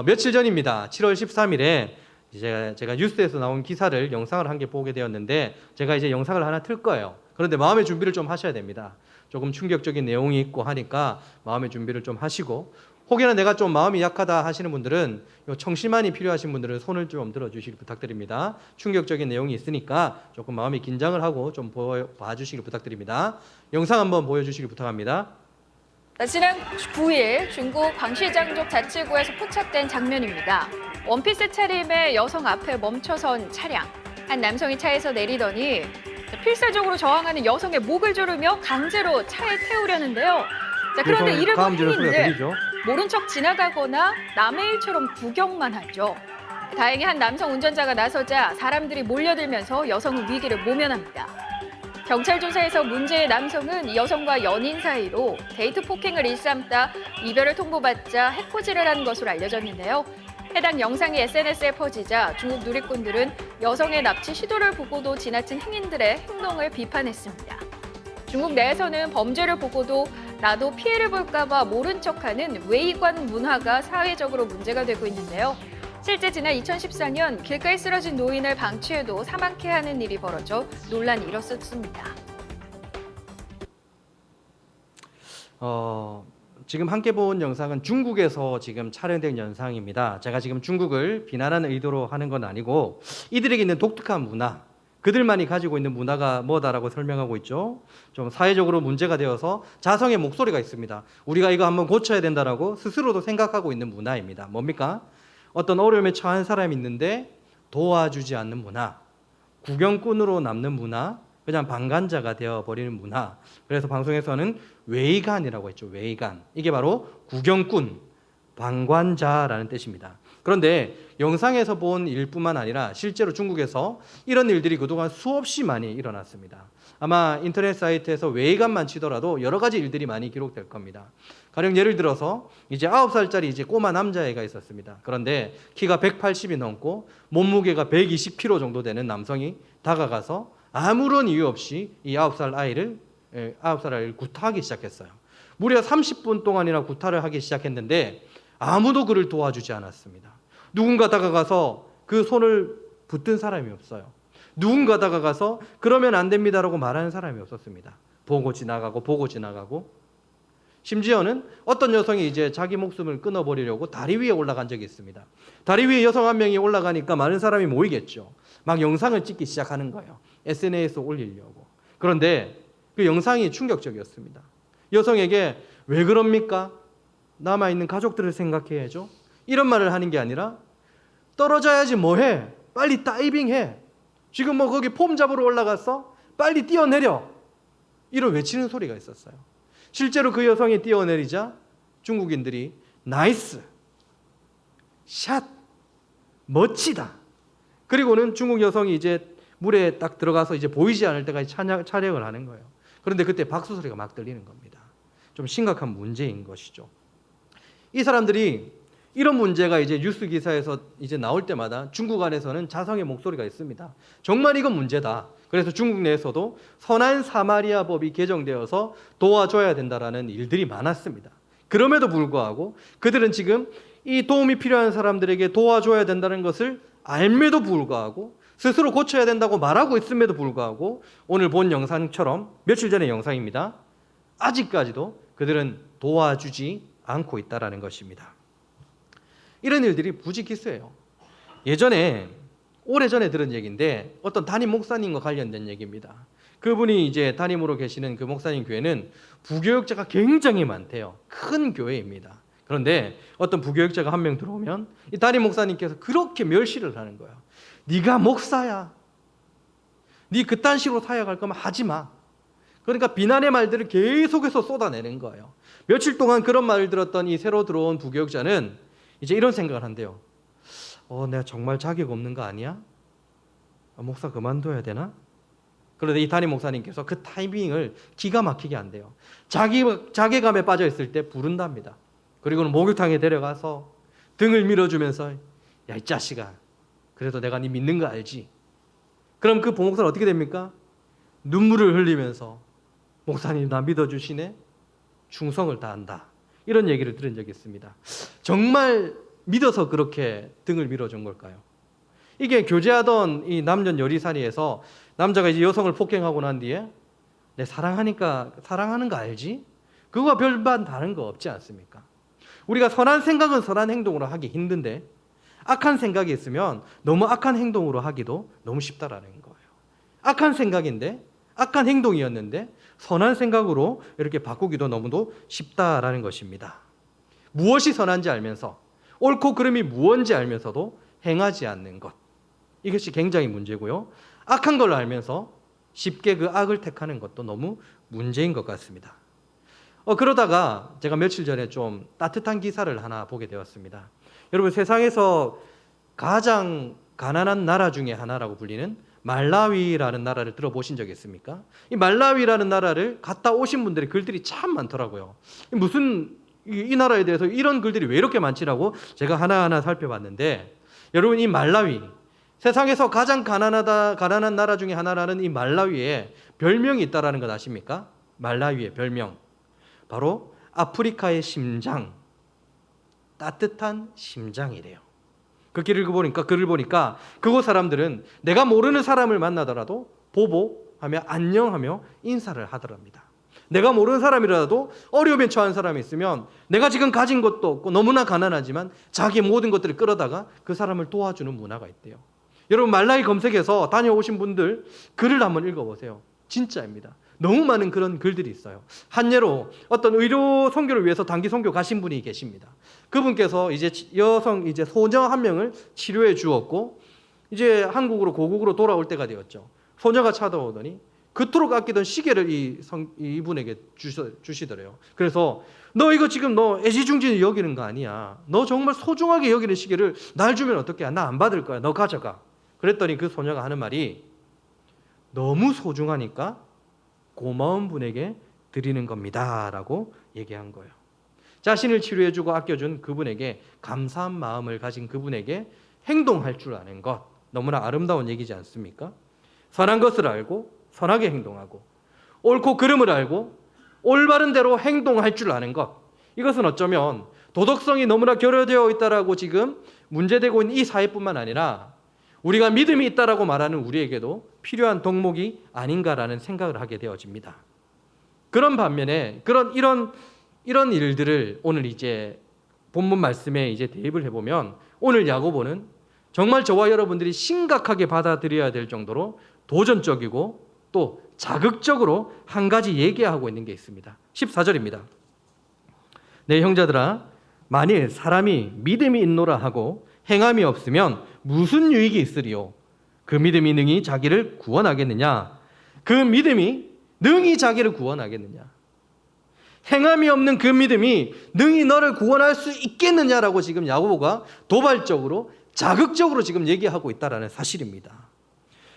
며칠 전입니다. 7월 13일에 이제 제가 뉴스에서 나온 기사를 영상을 한 개 보게 되었는데 제가 이제 영상을 하나 틀 거예요. 그런데 마음의 준비를 좀 하셔야 됩니다. 조금 충격적인 내용이 있고 하니까 마음의 준비를 좀 하시고, 혹여나 내가 좀 마음이 약하다 하시는 분들은, 청심환이 필요하신 분들은 손을 좀 들어주시길 부탁드립니다. 충격적인 내용이 있으니까 조금 마음이 긴장을 하고 좀 봐주시길 부탁드립니다. 영상 한번 보여주시길 부탁합니다. 지난 9일 중국 광시장족 자치구에서 포착된 장면입니다. 원피스 차림의 여성 앞에 멈춰선 차량. 한 남성이 차에서 내리더니 필사적으로 저항하는 여성의 목을 조르며 강제로 차에 태우려는데요. 그런데 이를 본 행인들 모른 척 지나가거나 남의 일처럼 구경만 하죠. 다행히 한 남성 운전자가 나서자 사람들이 몰려들면서 여성은 위기를 모면합니다. 경찰 조사에서 문제의 남성은 이 여성과 연인 사이로 데이트 폭행을 일삼다 이별을 통보받자 해코지를 한 것으로 알려졌는데요. 해당 영상이 SNS에 퍼지자 중국 누리꾼들은 여성의 납치 시도를 보고도 지나친 행인들의 행동을 비판했습니다. 중국 내에서는 범죄를 보고도 나도 피해를 볼까 봐 모른 척하는 외의관 문화가 사회적으로 문제가 되고 있는데요. 실제 지난 2014년 길가에 쓰러진 노인을 방치해도 사망케 하는 일이 벌어져 논란이 일었었습니다. 지금 함께 본 영상은 중국에서 지금 촬영된 영상입니다. 제가 지금 중국을 비난하는 의도로 하는 건 아니고 이들에게 있는 독특한 문화, 그들만이 가지고 있는 문화가 뭐다라고 설명하고 있죠. 좀 사회적으로 문제가 되어서 자성의 목소리가 있습니다. 우리가 이거 한번 고쳐야 된다라고 스스로도 생각하고 있는 문화입니다. 뭡니까? 어떤 어려움에 처한 사람이 있는데 도와주지 않는 문화, 구경꾼으로 남는 문화, 그냥 방관자가 되어버리는 문화. 그래서 방송에서는 외의관이라고 했죠. 외의관. 이게 바로 구경꾼, 방관자라는 뜻입니다. 그런데 영상에서 본 일뿐만 아니라 실제로 중국에서 이런 일들이 그동안 수없이 많이 일어났습니다. 아마 인터넷 사이트에서 외의관만 치더라도 여러 가지 일들이 많이 기록될 겁니다. 가령 예를 들어서 이제 9살짜리 이제 꼬마 남자애가 있었습니다. 그런데 키가 180이 넘고 몸무게가 120kg 정도 되는 남성이 다가가서 아무런 이유 없이 이 9살 아이를 구타하기 시작했어요. 무려 30분 동안이나 구타를 하기 시작했는데 아무도 그를 도와주지 않았습니다. 누군가 다가가서 그 손을 붙든 사람이 없어요. 누군가 다가가서 그러면 안 됩니다라고 말하는 사람이 없었습니다. 보고 지나가고 심지어는 어떤 여성이 이제 자기 목숨을 끊어버리려고 다리 위에 올라간 적이 있습니다. 다리 위에 여성 한 명이 올라가니까 많은 사람이 모이겠죠. 막 영상을 찍기 시작하는 거예요. SNS에 올리려고. 그런데 그 영상이 충격적이었습니다. 여성에게 왜 그럽니까? 남아있는 가족들을 생각해야죠. 이런 말을 하는 게 아니라 떨어져야지 뭐해? 빨리 다이빙해. 지금 뭐 거기 폼 잡으러 올라갔어? 빨리 뛰어내려. 이런 외치는 소리가 있었어요. 실제로 그 여성이 뛰어내리자 중국인들이 나이스, 샷, 멋지다. 그리고는 중국 여성이 이제 물에 딱 들어가서 이제 보이지 않을 때까지 촬영을 하는 거예요. 그런데 그때 박수 소리가 막 들리는 겁니다. 좀 심각한 문제인 것이죠. 이 사람들이 이런 문제가 이제 뉴스 기사에서 이제 나올 때마다 중국 안에서는 자성의 목소리가 있습니다. 정말 이건 문제다. 그래서 중국 내에서도 선한 사마리아 법이 개정되어서 도와줘야 된다라는 일들이 많았습니다. 그럼에도 불구하고 그들은 지금 이 도움이 필요한 사람들에게 도와줘야 된다는 것을 알매도 불구하고 스스로 고쳐야 된다고 말하고 있음에도 불구하고 오늘 본 영상처럼 며칠 전의 영상입니다. 아직까지도 그들은 도와주지 않고 있다는 것입니다. 이런 일들이 부지기수예요. 오래전에 들은 얘기인데 어떤 담임 목사님과 관련된 얘기입니다. 그분이 이제 담임으로 계시는 그 목사님 교회는 부교육자가 굉장히 많대요. 큰 교회입니다. 그런데 어떤 부교육자가 한 명 들어오면 이 담임 목사님께서 그렇게 멸시를 하는 거예요. 네가 목사야. 네 그딴 식으로 사역할 거면 하지 마. 그러니까 비난의 말들을 계속해서 쏟아내는 거예요. 며칠 동안 그런 말을 들었던 이 새로 들어온 부교육자는 이제 이런 생각을 한대요. 내가 정말 자격 없는 거 아니야? 목사 그만둬야 되나? 그런데 이 담임 목사님께서 그 타이밍을 기가 막히게 한대요. 자괴감에 빠져 있을 때 부른답니다. 그리고는 목욕탕에 데려가서 등을 밀어주면서 야, 이 자식아, 그래도 내가 네 믿는 거 알지? 그럼 그 부목사는 어떻게 됩니까? 눈물을 흘리면서 목사님 나 믿어주시네? 충성을 다한다. 이런 얘기를 들은 적이 있습니다. 정말 믿어서 그렇게 등을 밀어준 걸까요? 이게 교제하던 이 남녀 열의살이에서 남자가 이제 여성을 폭행하고 난 뒤에 내 사랑하니까 사랑하는 거 알지? 그거와 별반 다른 거 없지 않습니까? 우리가 선한 생각은 선한 행동으로 하기 힘든데 악한 생각이 있으면 너무 악한 행동으로 하기도 너무 쉽다라는 거예요. 악한 생각인데 악한 행동이었는데 선한 생각으로 이렇게 바꾸기도 너무도 쉽다라는 것입니다. 무엇이 선한지 알면서 옳고 그름이 무엇인지 알면서도 행하지 않는 것, 이것이 굉장히 문제고요. 악한 걸 알면서 쉽게 그 악을 택하는 것도 너무 문제인 것 같습니다. 그러다가 제가 며칠 전에 좀 따뜻한 기사를 하나 보게 되었습니다. 여러분, 세상에서 가장 가난한 나라 중에 하나라고 불리는 말라위라는 나라를 들어보신 적 있습니까? 이 말라위라는 나라를 갔다 오신 분들의 글들이 참 많더라고요. 무슨 이 나라에 대해서 이런 글들이 왜 이렇게 많지라고 제가 하나하나 살펴봤는데, 여러분, 이 말라위, 세상에서 가장 가난한 나라 중에 하나라는 이 말라위에 별명이 있다라는 것 아십니까? 말라위의 별명, 바로 아프리카의 심장, 따뜻한 심장이래요. 그 글을 보니까 그곳 사람들은 내가 모르는 사람을 만나더라도 보보하며 안녕하며 인사를 하더랍니다. 내가 모르는 사람이라도 어려움에 처한 사람이 있으면 내가 지금 가진 것도 없고 너무나 가난하지만 자기의 모든 것들을 끌어다가 그 사람을 도와주는 문화가 있대요. 여러분, 말라위 검색해서 다녀오신 분들 글을 한번 읽어보세요. 진짜입니다. 너무 많은 그런 글들이 있어요. 한 예로 어떤 의료 선교를 위해서 단기 선교 가신 분이 계십니다. 그분께서 이제 소녀 한 명을 치료해 주었고 이제 한국으로 고국으로 돌아올 때가 되었죠. 소녀가 찾아오더니 그토록 아끼던 시계를 이분에게 주시더래요. 그래서 너 이거 지금 너 애지중지 여기는 거 아니야. 너 정말 소중하게 여기는 시계를 날 주면 어떡해? 나 안 받을 거야. 너 가져가. 그랬더니 그 소녀가 하는 말이 너무 소중하니까 고마운 분에게 드리는 겁니다 라고 얘기한 거예요. 자신을 치료해주고 아껴준 그분에게 감사한 마음을 가진 그분에게 행동할 줄 아는 것, 너무나 아름다운 얘기지 않습니까? 선한 것을 알고 선하게 행동하고 옳고 그름을 알고 올바른 대로 행동할 줄 아는 것, 이것은 어쩌면 도덕성이 너무나 결여되어 있다라고 지금 문제되고 있는 이 사회뿐만 아니라 우리가 믿음이 있다라고 말하는 우리에게도 필요한 덕목이 아닌가라는 생각을 하게 되어집니다. 그런 반면에 이런 일들을 오늘 이제 본문 말씀에 이제 대입을 해보면 오늘 야고보는 정말 저와 여러분들이 심각하게 받아들여야 될 정도로 도전적이고 또 자극적으로 한 가지 얘기하고 있는 게 있습니다. 14절입니다. 내 형제들아, 만일 사람이 믿음이 있노라 하고 행함이 없으면 무슨 유익이 있으리요? 그 믿음이 능히 자기를 구원하겠느냐? 그 믿음이 능히 자기를 구원하겠느냐? 행함이 없는 그 믿음이 능히 너를 구원할 수 있겠느냐라고 지금 야고보가 도발적으로 자극적으로 지금 얘기하고 있다는 사실입니다.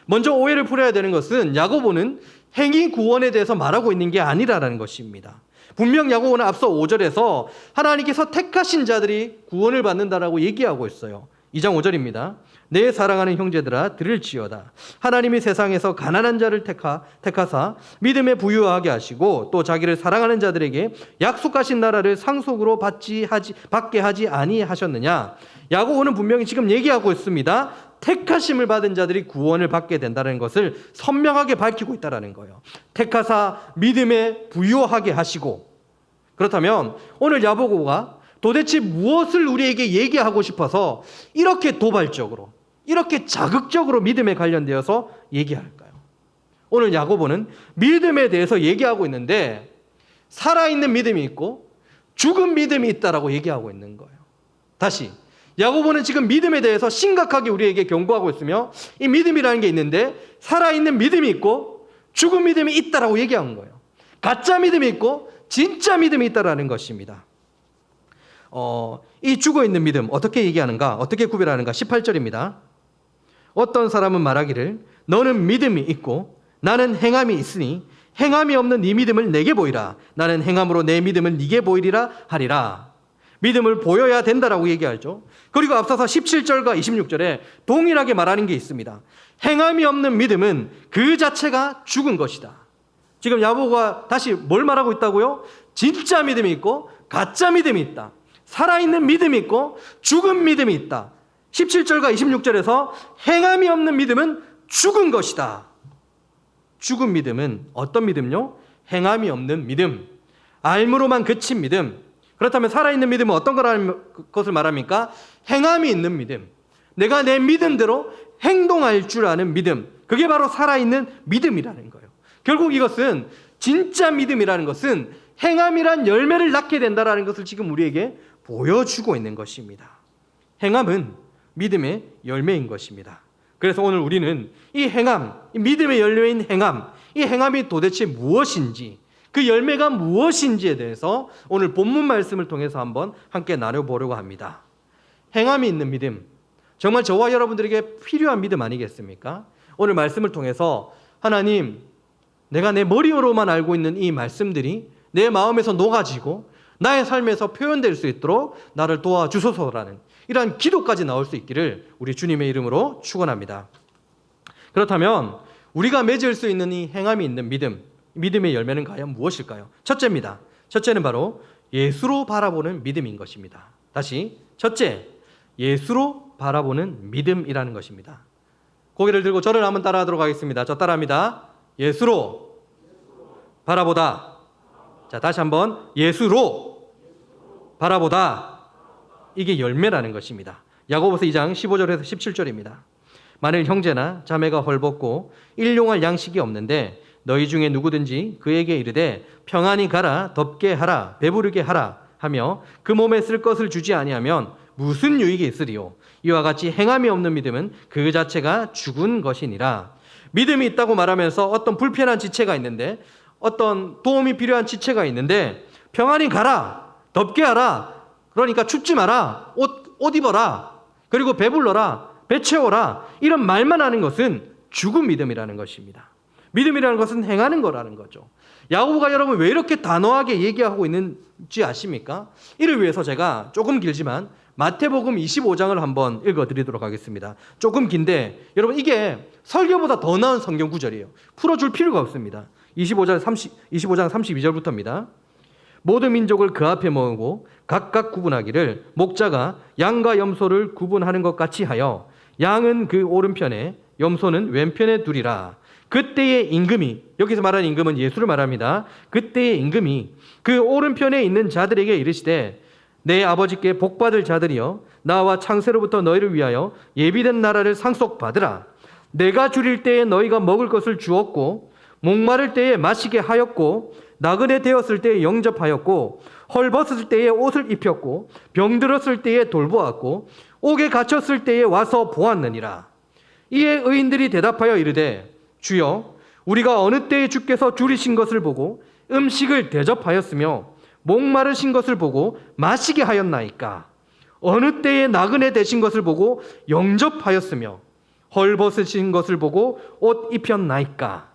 먼저 오해를 풀어야 되는 것은 야고보는 행위 구원에 대해서 말하고 있는 게 아니라는 것입니다. 분명 야고보는 앞서 5절에서 하나님께서 택하신 자들이 구원을 받는다라고 얘기하고 있어요. 2장 5절입니다. 내 사랑하는 형제들아 들을지어다. 하나님이 세상에서 가난한 자를 택하사 믿음에 부유하게 하시고 또 자기를 사랑하는 자들에게 약속하신 나라를 상속으로 받게 하지 아니하셨느냐. 야고보는 분명히 지금 얘기하고 있습니다. 택하심을 받은 자들이 구원을 받게 된다는 것을 선명하게 밝히고 있다는 거예요. 택하사 믿음에 부유하게 하시고, 그렇다면 오늘 야고보가 도대체 무엇을 우리에게 얘기하고 싶어서 이렇게 도발적으로, 이렇게 자극적으로 믿음에 관련되어서 얘기할까요? 오늘 야고보는 믿음에 대해서 얘기하고 있는데 살아있는 믿음이 있고 죽은 믿음이 있다라고 얘기하고 있는 거예요. 다시, 야고보는 지금 믿음에 대해서 심각하게 우리에게 경고하고 있으며 이 믿음이라는 게 있는데 살아있는 믿음이 있고 죽은 믿음이 있다라고 얘기한 거예요. 가짜 믿음이 있고 진짜 믿음이 있다라는 것입니다. 이 죽어있는 믿음 어떻게 얘기하는가, 어떻게 구별하는가? 18절입니다. 어떤 사람은 말하기를 너는 믿음이 있고 나는 행함이 있으니 행함이 없는 네 믿음을 내게 보이라. 나는 행함으로 내 믿음을 네게 보이리라 하리라. 믿음을 보여야 된다라고 얘기하죠. 그리고 앞서서 17절과 26절에 동일하게 말하는 게 있습니다. 행함이 없는 믿음은 그 자체가 죽은 것이다. 지금 야고보가 다시 뭘 말하고 있다고요? 진짜 믿음이 있고 가짜 믿음이 있다. 살아있는 믿음이 있고 죽은 믿음이 있다. 17절과 26절에서 행함이 없는 믿음은 죽은 것이다. 죽은 믿음은 어떤 믿음요? 행함이 없는 믿음, 알므로만 그친 믿음. 그렇다면 살아있는 믿음은 어떤 것을 말합니까? 행함이 있는 믿음. 내가 내 믿음대로 행동할 줄 아는 믿음. 그게 바로 살아있는 믿음이라는 거예요. 결국 이것은 진짜 믿음이라는 것은 행함이란 열매를 낳게 된다는 것을 지금 우리에게 보여주고 있는 것입니다. 행함은 믿음의 열매인 것입니다. 그래서 오늘 우리는 이 행함, 이 믿음의 열매인 행함, 이 행함이 도대체 무엇인지, 그 열매가 무엇인지에 대해서 오늘 본문 말씀을 통해서 한번 함께 나눠보려고 합니다. 행함이 있는 믿음, 정말 저와 여러분들에게 필요한 믿음 아니겠습니까? 오늘 말씀을 통해서 하나님, 내가 내 머리로만 알고 있는 이 말씀들이 내 마음에서 녹아지고 나의 삶에서 표현될 수 있도록 나를 도와주소서라는 이러한 기도까지 나올 수 있기를 우리 주님의 이름으로 축원합니다. 그렇다면 우리가 맺을 수 있는 이 행함이 있는 믿음, 믿음의 열매는 과연 무엇일까요? 첫째입니다. 첫째는 바로 예수로 바라보는 믿음인 것입니다. 다시, 첫째, 예수로 바라보는 믿음이라는 것입니다. 고개를 들고 저를 한번 따라하도록 하겠습니다. 저 따라합니다. 예수로 바라보다. 자, 다시 한번 예수로 바라보다. 이게 열매라는 것입니다. 야고보서 2장 15절에서 17절입니다. 만일 형제나 자매가 헐벗고 일용할 양식이 없는데 너희 중에 누구든지 그에게 이르되 평안히 가라, 덥게 하라, 배부르게 하라 하며 그 몸에 쓸 것을 주지 아니하면 무슨 유익이 있으리요? 이와 같이 행함이 없는 믿음은 그 자체가 죽은 것이니라. 믿음이 있다고 말하면서 어떤 불편한 지체가 있는데, 어떤 도움이 필요한 지체가 있는데, 평안히 가라, 덥게 하라, 그러니까 춥지 마라, 옷 입어라, 그리고 배불러라, 배 채워라, 이런 말만 하는 것은 죽은 믿음이라는 것입니다. 믿음이라는 것은 행하는 거라는 거죠. 야고보가 여러분 왜 이렇게 단호하게 얘기하고 있는지 아십니까? 이를 위해서 제가 조금 길지만 마태복음 25장을 한번 읽어드리도록 하겠습니다. 조금 긴데 여러분 이게 설교보다 더 나은 성경 구절이에요. 풀어줄 필요가 없습니다. 25장 32절부터입니다. 모든 민족을 그 앞에 모으고 각각 구분하기를 목자가 양과 염소를 구분하는 것 같이 하여 양은 그 오른편에 염소는 왼편에 두리라. 그때의 임금이, 여기서 말하는 임금은 예수를 말합니다. 그때의 임금이 그 오른편에 있는 자들에게 이르시되 내 아버지께 복받을 자들이여 나와 창세로부터 너희를 위하여 예비된 나라를 상속받으라. 내가 줄일 때에 너희가 먹을 것을 주었고 목마를 때에 마시게 하였고 나그네 되었을 때에 영접하였고 헐벗을 때에 옷을 입혔고 병들었을 때에 돌보았고 옥에 갇혔을 때에 와서 보았느니라. 이에 의인들이 대답하여 이르되 주여 우리가 어느 때에 주께서 줄이신 것을 보고 음식을 대접하였으며 목마르신 것을 보고 마시게 하였나이까? 어느 때에 나그네 되신 것을 보고 영접하였으며 헐벗으신 것을 보고 옷 입혔나이까?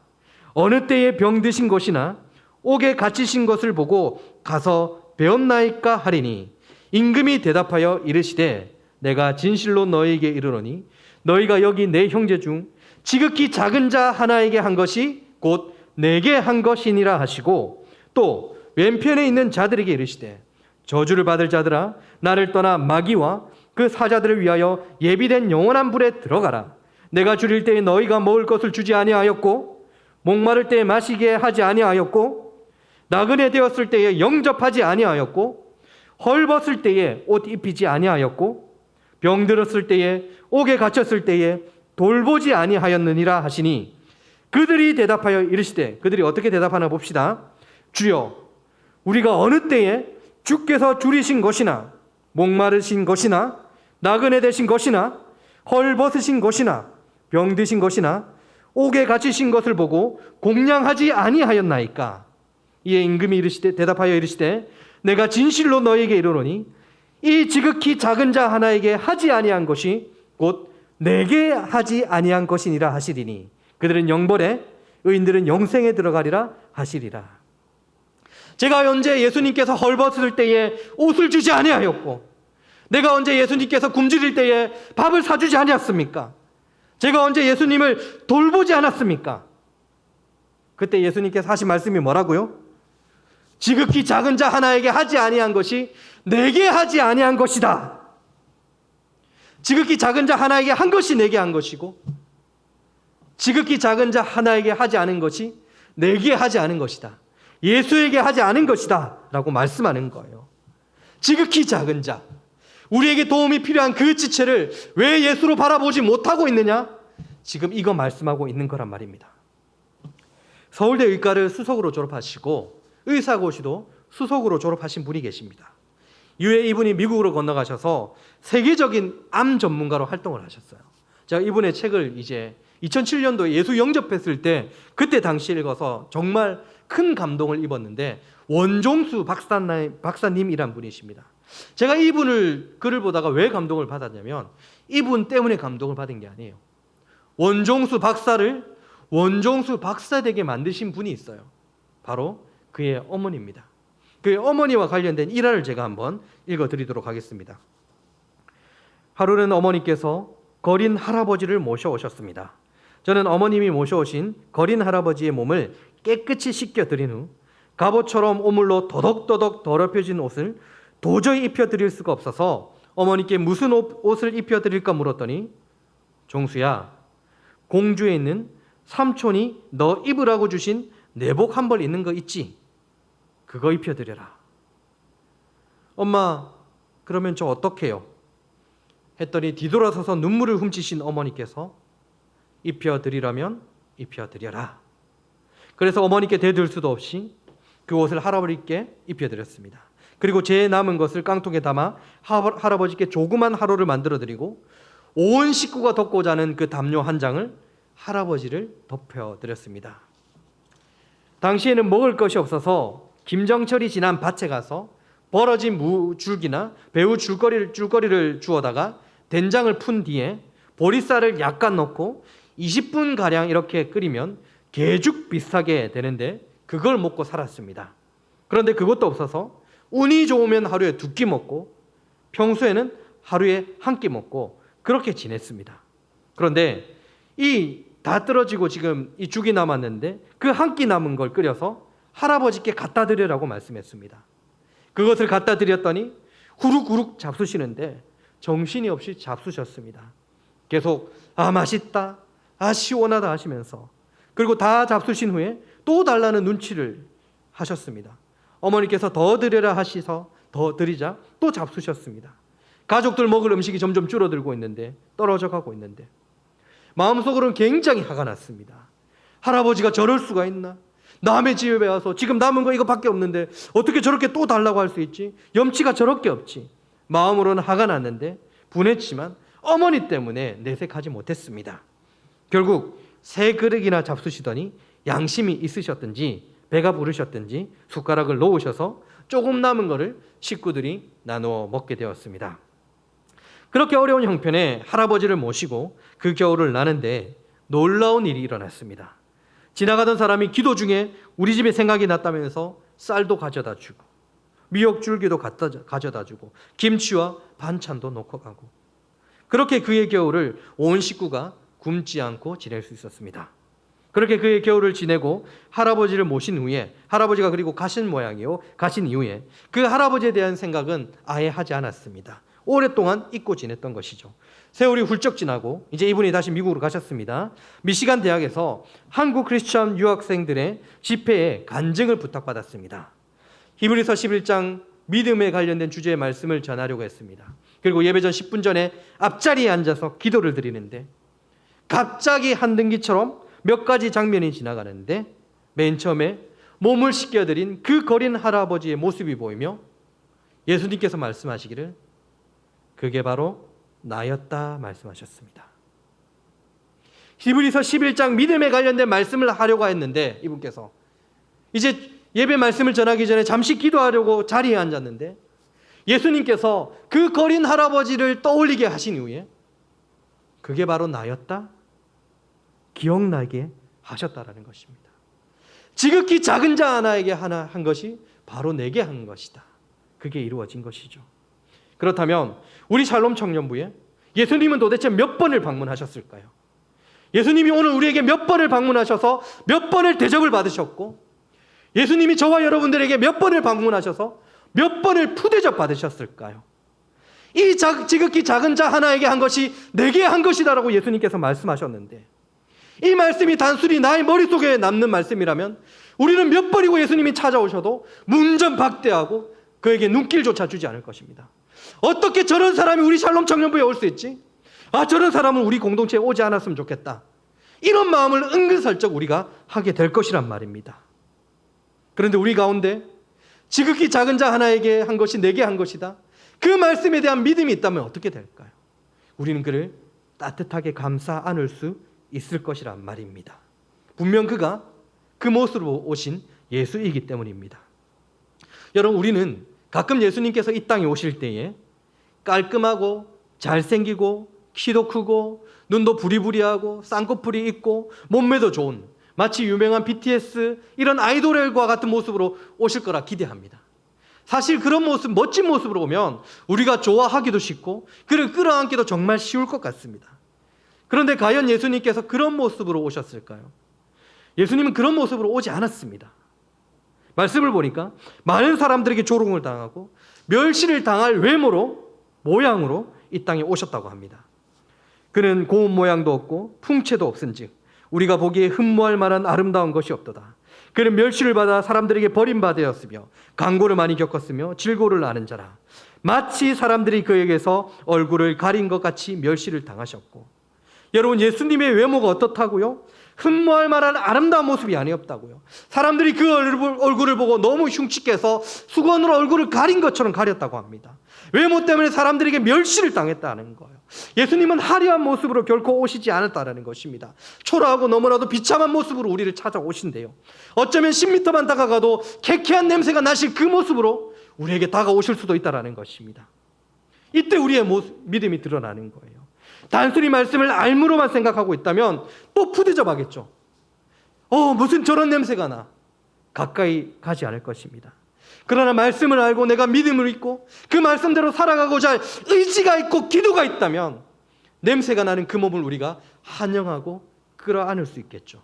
어느 때에 병드신 것이나 옥에 갇히신 것을 보고 가서 배웠나이까 하리니 임금이 대답하여 이르시되 내가 진실로 너희에게 이르노니 너희가 여기 내 형제 중 지극히 작은 자 하나에게 한 것이 곧 내게 한 것이니라 하시고 또 왼편에 있는 자들에게 이르시되 저주를 받을 자들아 나를 떠나 마귀와 그 사자들을 위하여 예비된 영원한 불에 들어가라. 내가 줄일 때에 너희가 먹을 것을 주지 아니하였고 목마를 때에 마시게 하지 아니하였고 나그네 되었을 때에 영접하지 아니하였고 헐벗을 때에 옷 입히지 아니하였고 병들었을 때에 옥에 갇혔을 때에 돌보지 아니하였느니라 하시니 그들이 대답하여 이르시되, 그들이 어떻게 대답하나 봅시다. 주여 우리가 어느 때에 주께서 줄이신 것이나 목마르신 것이나 나그네 되신 것이나 헐벗으신 것이나 병드신 것이나 옥에 갇히신 것을 보고 공양하지 아니하였나이까? 이에 임금이 이르시되 대답하여 이르시되 내가 진실로 너희에게 이르노니 이 지극히 작은 자 하나에게 하지 아니한 것이 곧 내게 하지 아니한 것이니라 하시리니 그들은 영벌에 의인들은 영생에 들어가리라 하시리라. 제가 언제 예수님께서 헐벗을 때에 옷을 주지 아니하였고 내가 언제 예수님께서 굶주릴 때에 밥을 사주지 아니었습니까? 제가 언제 예수님을 돌보지 않았습니까? 그때 예수님께서 하신 말씀이 뭐라고요? 지극히 작은 자 하나에게 하지 아니한 것이 내게 하지 아니한 것이다. 지극히 작은 자 하나에게 한 것이 내게 한 것이고, 지극히 작은 자 하나에게 하지 않은 것이 내게 하지 않은 것이다. 예수에게 하지 않은 것이다 라고 말씀하는 거예요. 지극히 작은 자, 우리에게 도움이 필요한 그 지체를 왜 예수로 바라보지 못하고 있느냐? 지금 이거 말씀하고 있는 거란 말입니다. 서울대 의과를 수석으로 졸업하시고 의사고시도 수석으로 졸업하신 분이 계십니다. 이후에 이분이 미국으로 건너가셔서 세계적인 암 전문가로 활동을 하셨어요. 제가 이분의 책을 이제 2007년도에 예수 영접했을 때 그때 당시 읽어서 정말 큰 감동을 입었는데, 원종수 박사님이란 분이십니다. 제가 이분을 글을 보다가 왜 감동을 받았냐면 이분 때문에 감동을 받은 게 아니에요. 원종수 박사를 원종수 박사 되게 만드신 분이 있어요. 바로 그의 어머니입니다. 그의 어머니와 관련된 일화를 제가 한번 읽어드리도록 하겠습니다. 하루는 어머니께서 거린 할아버지를 모셔오셨습니다. 저는 어머님이 모셔오신 거린 할아버지의 몸을 깨끗이 씻겨드린 후 갑옷처럼 오물로 더덕더덕 더럽혀진 옷을 도저히 입혀드릴 수가 없어서 어머니께 무슨 옷을 입혀드릴까 물었더니, 종수야, 공주에 있는 삼촌이 너 입으라고 주신 내복 한 벌 있는 거 있지? 그거 입혀드려라. 엄마, 그러면 저 어떡해요? 했더니 뒤돌아서서 눈물을 훔치신 어머니께서 입혀드리라면 입혀드려라. 그래서 어머니께 대들 수도 없이 그 옷을 할아버지께 입혀드렸습니다. 그리고 제 남은 것을 깡통에 담아 할아버지께 조그만 화로를 만들어드리고 온 식구가 덮고 자는 그 담요 한 장을 할아버지를 덮여드렸습니다. 당시에는 먹을 것이 없어서 김정철이 지난 밭에 가서 벌어진 무줄기나 배우 줄거리를 주워다가 된장을 푼 뒤에 보리쌀을 약간 넣고 20분가량 이렇게 끓이면 개죽 비슷하게 되는데 그걸 먹고 살았습니다. 그런데 그것도 없어서 운이 좋으면 하루에 2끼 먹고 평소에는 하루에 1끼 먹고 그렇게 지냈습니다. 그런데 이 다 떨어지고 지금 이 죽이 남았는데 그 1끼 남은 걸 끓여서 할아버지께 갖다 드리라고 말씀했습니다. 그것을 갖다 드렸더니 후룩후룩 잡수시는데 정신이 없이 잡수셨습니다. 계속 아 맛있다, 아 시원하다 하시면서, 그리고 다 잡수신 후에 또 달라는 눈치를 하셨습니다. 어머니께서 더 드려라 하시서 더 드리자 또 잡수셨습니다. 가족들 먹을 음식이 점점 줄어들고 있는데, 떨어져 가고 있는데 마음속으로는 굉장히 화가 났습니다. 할아버지가 저럴 수가 있나? 남의 집에 와서 지금 남은 거 이거밖에 없는데 어떻게 저렇게 또 달라고 할 수 있지? 염치가 저렇게 없지. 마음으로는 화가 났는데 분했지만 어머니 때문에 내색하지 못했습니다. 결국 3그릇이나 잡수시더니 양심이 있으셨든지 배가 부르셨든지 숟가락을 놓으셔서 조금 남은 거를 식구들이 나누어 먹게 되었습니다. 그렇게 어려운 형편에 할아버지를 모시고 그 겨울을 나는데 놀라운 일이 일어났습니다. 지나가던 사람이 기도 중에 우리 집에 생각이 났다면서 쌀도 가져다 주고 미역줄기도 가져다 주고 김치와 반찬도 놓고 가고, 그렇게 그의 겨울을 온 식구가 굶지 않고 지낼 수 있었습니다. 그렇게 그의 겨울을 지내고 할아버지를 모신 후에 할아버지가 그리고 가신 모양이요. 가신 이후에 그 할아버지에 대한 생각은 아예 하지 않았습니다. 오랫동안 잊고 지냈던 것이죠. 세월이 훌쩍 지나고 이제 이분이 다시 미국으로 가셨습니다. 미시간 대학에서 한국 크리스천 유학생들의 집회에 간증을 부탁받았습니다. 히브리서 11장 믿음에 관련된 주제의 말씀을 전하려고 했습니다. 그리고 예배 전 10분 전에 앞자리에 앉아서 기도를 드리는데 갑자기 한등기처럼 몇 가지 장면이 지나가는데, 맨 처음에 몸을 씻겨드린 그 거린 할아버지의 모습이 보이며 예수님께서 말씀하시기를 그게 바로 나였다 말씀하셨습니다. 히브리서 11장 믿음에 관련된 말씀을 하려고 했는데 이분께서 이제 예배 말씀을 전하기 전에 잠시 기도하려고 자리에 앉았는데 예수님께서 그 거린 할아버지를 떠올리게 하신 이후에 그게 바로 나였다 기억나게 하셨다라는 것입니다. 지극히 작은 자 하나에게 한 것이 바로 내게 한 것이다. 그게 이루어진 것이죠. 그렇다면 우리 샬롬 청년부에 예수님은 도대체 몇 번을 방문하셨을까요? 예수님이 오늘 우리에게 몇 번을 방문하셔서 몇 번을 대접을 받으셨고 예수님이 저와 여러분들에게 몇 번을 방문하셔서 몇 번을 푸대접 받으셨을까요? 이 지극히 작은 자 하나에게 한 것이 내게 한 것이다라고 예수님께서 말씀하셨는데, 이 말씀이 단순히 나의 머릿속에 남는 말씀이라면 우리는 몇 번이고 예수님이 찾아오셔도 문전박대하고 그에게 눈길조차 주지 않을 것입니다. 어떻게 저런 사람이 우리 샬롬 청년부에 올 수 있지? 저런 사람은 우리 공동체에 오지 않았으면 좋겠다. 이런 마음을 은근슬쩍 우리가 하게 될 것이란 말입니다. 그런데 우리 가운데 지극히 작은 자 하나에게 한 것이 내게 한 것이다, 그 말씀에 대한 믿음이 있다면 어떻게 될까요? 우리는 그를 따뜻하게 감싸 안을 수 있을 것이란 말입니다. 분명 그가 그 모습으로 오신 예수이기 때문입니다. 여러분, 우리는 가끔 예수님께서 이 땅에 오실 때에 깔끔하고 잘생기고 키도 크고 눈도 부리부리하고 쌍꺼풀이 있고 몸매도 좋은, 마치 유명한 BTS 이런 아이돌과 같은 모습으로 오실 거라 기대합니다. 사실 그런 모습, 멋진 모습으로 오면 우리가 좋아하기도 쉽고 그를 끌어안기도 정말 쉬울 것 같습니다. 그런데 과연 예수님께서 그런 모습으로 오셨을까요? 예수님은 그런 모습으로 오지 않았습니다. 말씀을 보니까 많은 사람들에게 조롱을 당하고 멸시를 당할 외모로, 모양으로 이 땅에 오셨다고 합니다. 그는 고운 모양도 없고 풍채도 없은즉 우리가 보기에 흠모할 만한 아름다운 것이 없도다. 그는 멸시를 받아 사람들에게 버림받았으며 강고를 많이 겪었으며 질고를 아는 자라. 마치 사람들이 그에게서 얼굴을 가린 것 같이 멸시를 당하셨고. 여러분, 예수님의 외모가 어떻다고요? 흠모할 만한 아름다운 모습이 아니었다고요. 사람들이 그 얼굴을 보고 너무 흉측해서 수건으로 얼굴을 가린 것처럼 가렸다고 합니다. 외모 때문에 사람들에게 멸시를 당했다는 거예요. 예수님은 화려한 모습으로 결코 오시지 않았다는 것입니다. 초라하고 너무나도 비참한 모습으로 우리를 찾아오신대요. 어쩌면 10m만 다가가도 쾌쾌한 냄새가 나실 그 모습으로 우리에게 다가오실 수도 있다는 것입니다. 이때 우리의 믿음이 드러나는 거예요. 단순히 말씀을 알무로만 생각하고 있다면 또 푸대접하겠죠. 무슨 저런 냄새가 나. 가까이 가지 않을 것입니다. 그러나 말씀을 알고 내가 믿음을 있고 그 말씀대로 살아가고자 할 의지가 있고 기도가 있다면 냄새가 나는 그 몸을 우리가 환영하고 끌어안을 수 있겠죠.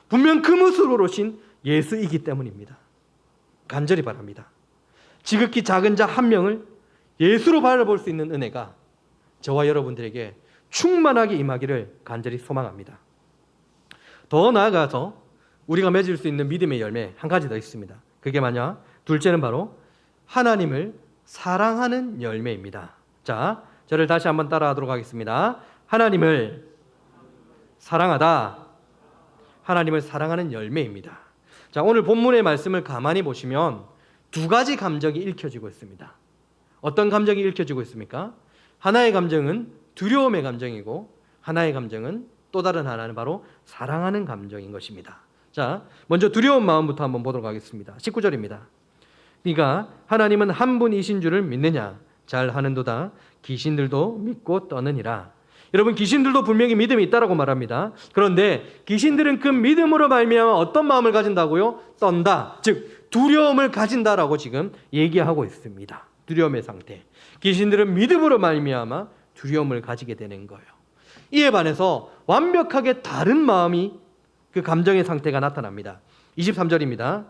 분명 그 모습으로 오신 예수이기 때문입니다. 간절히 바랍니다. 지극히 작은 자 한 명을 예수로 바라볼 수 있는 은혜가 저와 여러분들에게 충만하게 임하기를 간절히 소망합니다. 더 나아가서 우리가 맺을 수 있는 믿음의 열매 한 가지 더 있습니다. 그게 뭐냐? 둘째는 바로 하나님을 사랑하는 열매입니다. 자, 저를 다시 한번 따라하도록 하겠습니다. 하나님을 사랑하다. 하나님을 사랑하는 열매입니다. 자, 오늘 본문의 말씀을 가만히 보시면 두 가지 감정이 읽혀지고 있습니다. 어떤 감정이 읽혀지고 있습니까? 하나의 감정은 두려움의 감정이고 하나의 감정은 또 다른 하나는 바로 사랑하는 감정인 것입니다. 자, 먼저 두려운 마음부터 한번 보도록 하겠습니다. 19절입니다. 네가 하나님은 한 분이신 줄을 믿느냐? 잘 하는도다. 귀신들도 믿고 떠느니라. 여러분, 귀신들도 분명히 믿음이 있다라고 말합니다. 그런데 귀신들은 그 믿음으로 말미암아 어떤 마음을 가진다고요? 떤다. 즉 두려움을 가진다라고 지금 얘기하고 있습니다. 두려움의 상태. 귀신들은 믿음으로 말미암아 두려움을 가지게 되는 거예요. 이에 반해서 완벽하게 다른 마음이, 그 감정의 상태가 나타납니다. 23절입니다.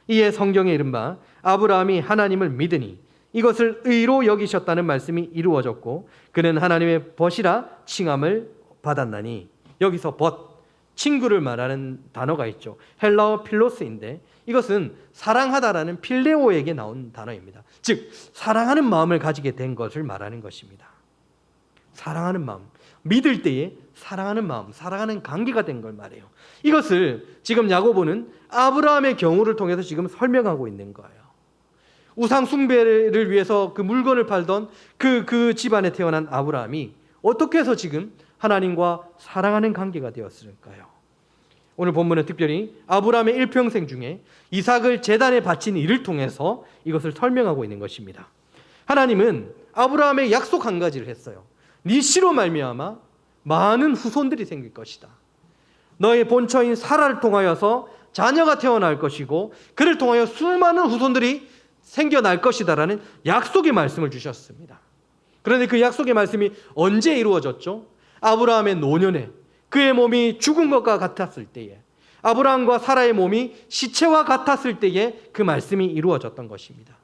이에 성경에 이른바 아브라함이 하나님을 믿으니 이것을 의로 여기셨다는 말씀이 이루어졌고 그는 하나님의 벗이라 칭함을 받았나니. 여기서 벗, 친구를 말하는 단어가 있죠. 헬라어 필로스인데 이것은 사랑하다라는 필레오에게 나온 단어입니다. 즉 사랑하는 마음을 가지게 된 것을 말하는 것입니다. 사랑하는 마음, 믿을 때에 사랑하는 마음, 사랑하는 관계가 된 걸 말해요. 이것을 지금 야고보는 아브라함의 경우를 통해서 지금 설명하고 있는 거예요. 우상 숭배를 위해서 그 물건을 팔던 그 집안에 태어난 아브라함이 어떻게 해서 지금 하나님과 사랑하는 관계가 되었을까요? 오늘 본문은 특별히 아브라함의 일평생 중에 이삭을 제단에 바친 일을 통해서 이것을 설명하고 있는 것입니다. 하나님은 아브라함의 약속 한 가지를 했어요. 네 씨로 말미암아 많은 후손들이 생길 것이다. 너의 본처인 사라를 통하여서 자녀가 태어날 것이고 그를 통하여 수많은 후손들이 생겨날 것이다라는 약속의 말씀을 주셨습니다. 그런데 그 약속의 말씀이 언제 이루어졌죠? 아브라함의 노년에 그의 몸이 죽은 것과 같았을 때에 아브라함과 사라의 몸이 시체와 같았을 때에 그 말씀이 이루어졌던 것입니다.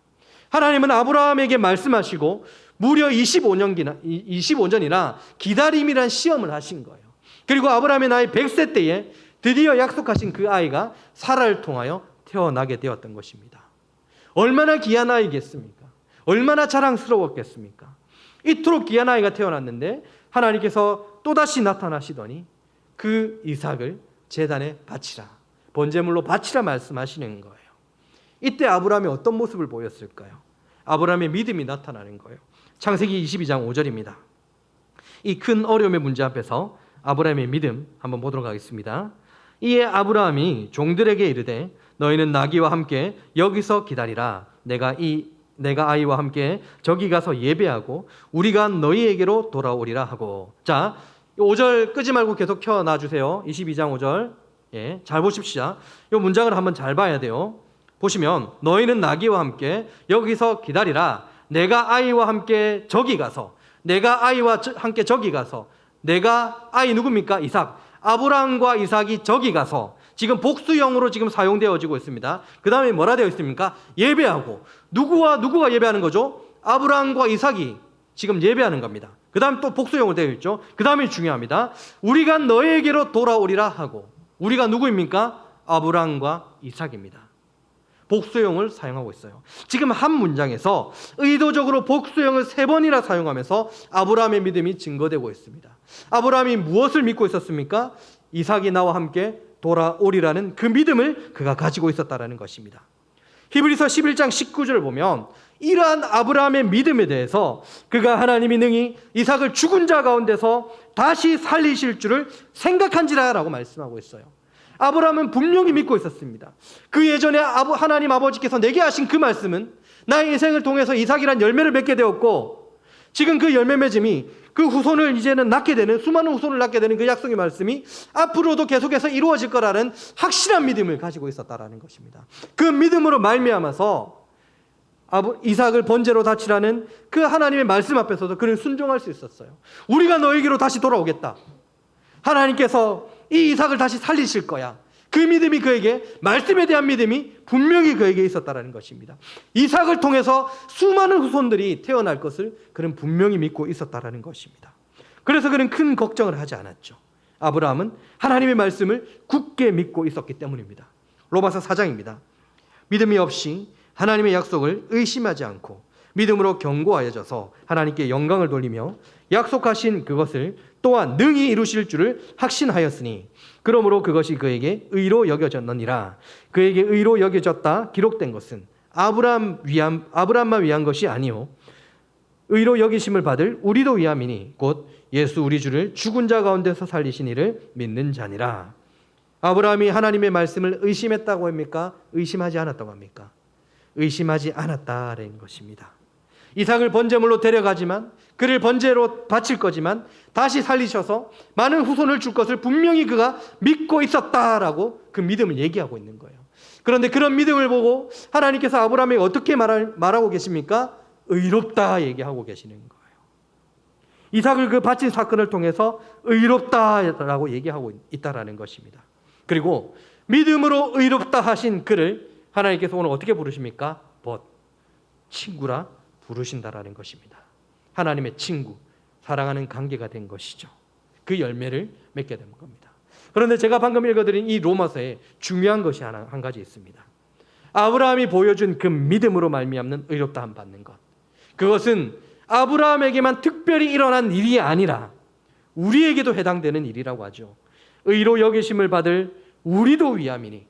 하나님은 아브라함에게 말씀하시고 무려 25년이나 기다림이란 시험을 하신 거예요. 그리고 아브라함의 나이 100세 때에 드디어 약속하신 그 아이가 사라를 통하여 태어나게 되었던 것입니다. 얼마나 귀한 아이겠습니까? 얼마나 자랑스러웠겠습니까? 이토록 귀한 아이가 태어났는데 하나님께서 또다시 나타나시더니 그 이삭을 제단에 바치라, 번제물로 바치라 말씀하시는 거예요. 이때 아브라함이 어떤 모습을 보였을까요? 아브라함의 믿음이 나타나는 거예요. 창세기 22장 5절입니다. 이 큰 어려움의 문제 앞에서 아브라함의 믿음 한번 보도록 하겠습니다. 이에 아브라함이 종들에게 이르되 너희는 나귀와 함께 여기서 기다리라. 내가 아이와 함께 저기 가서 예배하고 우리가 너희에게로 돌아오리라 하고. 자, 5절 끄지 말고 계속 켜놔 주세요. 22장 5절. 예, 잘 보십시오. 이 문장을 한번 잘 봐야 돼요. 보시면 너희는 나귀와 함께 여기서 기다리라. 내가 아이와 함께 저기 가서. 내가 아이와 함께 저기 가서. 내가 아이 누굽니까? 이삭. 아브라함과 이삭이 저기 가서. 지금 복수형으로 지금 사용되어지고 있습니다. 그 다음에 뭐라 되어 있습니까? 예배하고. 누구가 예배하는 거죠? 아브라함과 이삭이 지금 예배하는 겁니다. 그 다음 또 복수형으로 되어 있죠. 그 다음이 중요합니다. 우리가 너에게로 돌아오리라 하고. 우리가 누구입니까? 아브라함과 이삭입니다. 복수형을 사용하고 있어요. 지금 한 문장에서 의도적으로 복수형을 3번이나 사용하면서 아브라함의 믿음이 증거되고 있습니다. 아브라함이 무엇을 믿고 있었습니까? 이삭이 나와 함께 돌아오리라는 그 믿음을 그가 가지고 있었다는 것입니다. 히브리서 11장 19절을 보면 이러한 아브라함의 믿음에 대해서 그가 하나님이 능히 이삭을 죽은 자 가운데서 다시 살리실 줄을 생각한지라 라고 말씀하고 있어요. 아브라함은 분명히 믿고 있었습니다. 그 예전에 하나님 아버지께서 내게 하신 그 말씀은 나의 인생을 통해서 이삭이란 열매를 맺게 되었고, 지금 그 열매 맺음이 그 후손을 이제는 낳게 되는, 수많은 후손을 낳게 되는 그 약속의 말씀이 앞으로도 계속해서 이루어질 거라는 확실한 믿음을 가지고 있었다라는 것입니다. 그 믿음으로 말미암아서 이삭을 번제로 바치라는 그 하나님의 말씀 앞에서도 그는 순종할 수 있었어요. 우리가 너에게로 다시 돌아오겠다. 하나님께서 이 이삭을 다시 살리실 거야. 그 믿음이 그에게, 말씀에 대한 믿음이 분명히 그에게 있었다는 것입니다. 이삭을 통해서 수많은 후손들이 태어날 것을 그는 분명히 믿고 있었다는 것입니다. 그래서 그는 큰 걱정을 하지 않았죠. 아브라함은 하나님의 말씀을 굳게 믿고 있었기 때문입니다. 로마서 4장입니다. 믿음이 없이 하나님의 약속을 의심하지 않고 믿음으로 견고하여져서 하나님께 영광을 돌리며 약속하신 그것을 또한 능히 이루실 줄을 확신하였으니 그러므로 그것이 그에게 의로 여겨졌느니라. 그에게 의로 여겨졌다 기록된 것은 아브라함만 위한 것이 아니요 의로 여기심을 받을 우리도 위함이니 곧 예수 우리 주를 죽은 자 가운데서 살리신 이를 믿는 자니라. 아브라함이 하나님의 말씀을 의심했다고 합니까? 의심하지 않았다고 합니까? 의심하지 않았다는 것입니다. 이삭을 번제물로 데려가지만, 그를 번제로 바칠 거지만 다시 살리셔서 많은 후손을 줄 것을 분명히 그가 믿고 있었다라고 그 믿음을 얘기하고 있는 거예요. 그런데 그런 믿음을 보고 하나님께서 아브라함에게 어떻게 말하고 계십니까? 의롭다 얘기하고 계시는 거예요. 이삭을 그 바친 사건을 통해서 의롭다라고 얘기하고 있다라는 것입니다. 그리고 믿음으로 의롭다 하신 그를 하나님께서 오늘 어떻게 부르십니까? 친구라 부르신다라는 것입니다. 하나님의 친구, 사랑하는 관계가 된 것이죠. 그 열매를 맺게 된 겁니다. 그런데 제가 방금 읽어드린 이 로마서에 중요한 것이 한 가지 있습니다. 아브라함이 보여준 그 믿음으로 말미암는 의롭다함 받는 것, 그것은 아브라함에게만 특별히 일어난 일이 아니라 우리에게도 해당되는 일이라고 하죠. 의로 여기심을 받을 우리도 위함이니,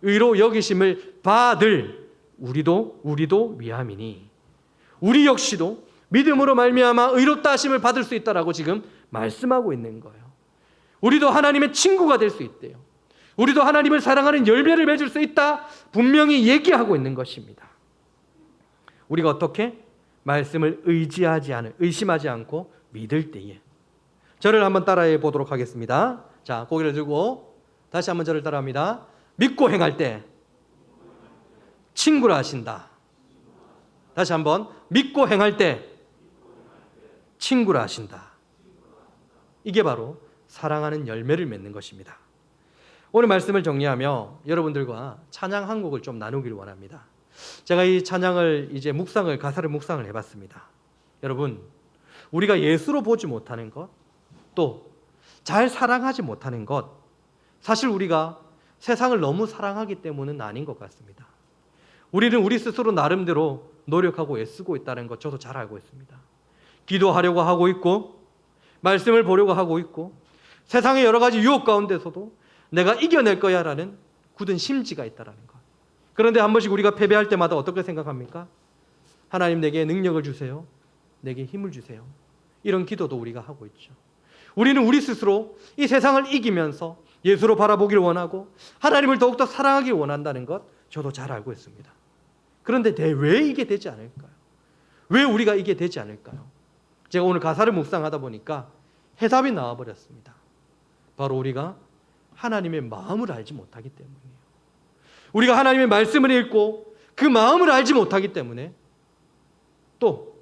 의로 여기심을 받을 우리도 위함이니, 우리 역시도 믿음으로 말미암아 의롭다 하심을 받을 수 있다라고 지금 말씀하고 있는 거예요. 우리도 하나님의 친구가 될 수 있대요. 우리도 하나님을 사랑하는 열매를 맺을 수 있다, 분명히 얘기하고 있는 것입니다. 우리가 어떻게? 말씀을 의심하지 않고 믿을 때에. 저를 한번 따라해 보도록 하겠습니다. 자, 고개를 들고 다시 한번 저를 따라합니다. 믿고 행할 때 친구라 하신다. 다시 한번, 믿고 행할 때 친구라 하신다. 이게 바로 사랑하는 열매를 맺는 것입니다. 오늘 말씀을 정리하며 여러분들과 찬양 한 곡을 좀 나누기를 원합니다. 제가 이 찬양을 이제 가사를 묵상을 해봤습니다. 여러분, 우리가 예수로 보지 못하는 것, 또 잘 사랑하지 못하는 것, 사실 우리가 세상을 너무 사랑하기 때문은 아닌 것 같습니다. 우리는 우리 스스로 나름대로 노력하고 애쓰고 있다는 것 저도 잘 알고 있습니다. 기도하려고 하고 있고 말씀을 보려고 하고 있고 세상의 여러 가지 유혹 가운데서도 내가 이겨낼 거야 라는 굳은 심지가 있다는 것. 그런데 한 번씩 우리가 패배할 때마다 어떻게 생각합니까? 하나님 내게 능력을 주세요. 내게 힘을 주세요. 이런 기도도 우리가 하고 있죠. 우리는 우리 스스로 이 세상을 이기면서 예수로 바라보기를 원하고 하나님을 더욱더 사랑하길 원한다는 것 저도 잘 알고 있습니다. 그런데 왜 이게 되지 않을까요? 왜 우리가 이게 되지 않을까요? 제가 오늘 가사를 묵상하다 보니까 해답이 나와버렸습니다. 바로 우리가 하나님의 마음을 알지 못하기 때문이에요. 우리가 하나님의 말씀을 읽고 그 마음을 알지 못하기 때문에 또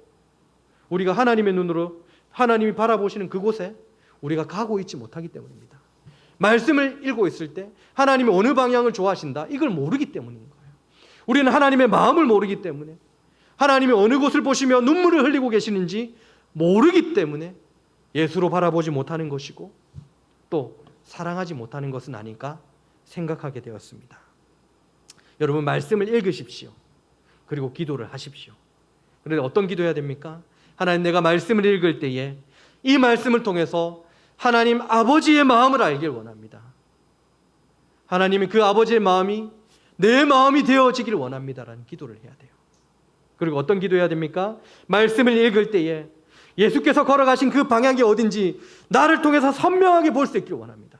우리가 하나님의 눈으로 하나님이 바라보시는 그곳에 우리가 가고 있지 못하기 때문입니다. 말씀을 읽고 있을 때 하나님이 어느 방향을 좋아하신다 이걸 모르기 때문인 거예요. 우리는 하나님의 마음을 모르기 때문에 하나님이 어느 곳을 보시며 눈물을 흘리고 계시는지 모르기 때문에 예수로 바라보지 못하는 것이고 또 사랑하지 못하는 것은 아닐까 생각하게 되었습니다. 여러분 말씀을 읽으십시오. 그리고 기도를 하십시오. 그런데 어떤 기도해야 됩니까? 하나님 내가 말씀을 읽을 때에 이 말씀을 통해서 하나님 아버지의 마음을 알길 원합니다. 하나님은 그 아버지의 마음이 내 마음이 되어지길 원합니다라는 기도를 해야 돼요. 그리고 어떤 기도해야 됩니까? 말씀을 읽을 때에 예수께서 걸어가신 그 방향이 어딘지 나를 통해서 선명하게 볼 수 있길 원합니다.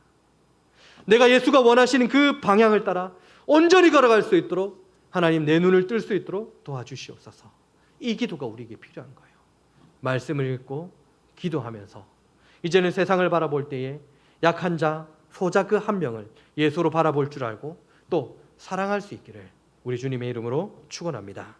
내가 예수가 원하시는 그 방향을 따라 온전히 걸어갈 수 있도록 하나님 내 눈을 뜰 수 있도록 도와주시옵소서. 이 기도가 우리에게 필요한 거예요. 말씀을 읽고 기도하면서 이제는 세상을 바라볼 때에 약한 자, 소자 그 한 명을 예수로 바라볼 줄 알고 또 사랑할 수 있기를 우리 주님의 이름으로 축원합니다.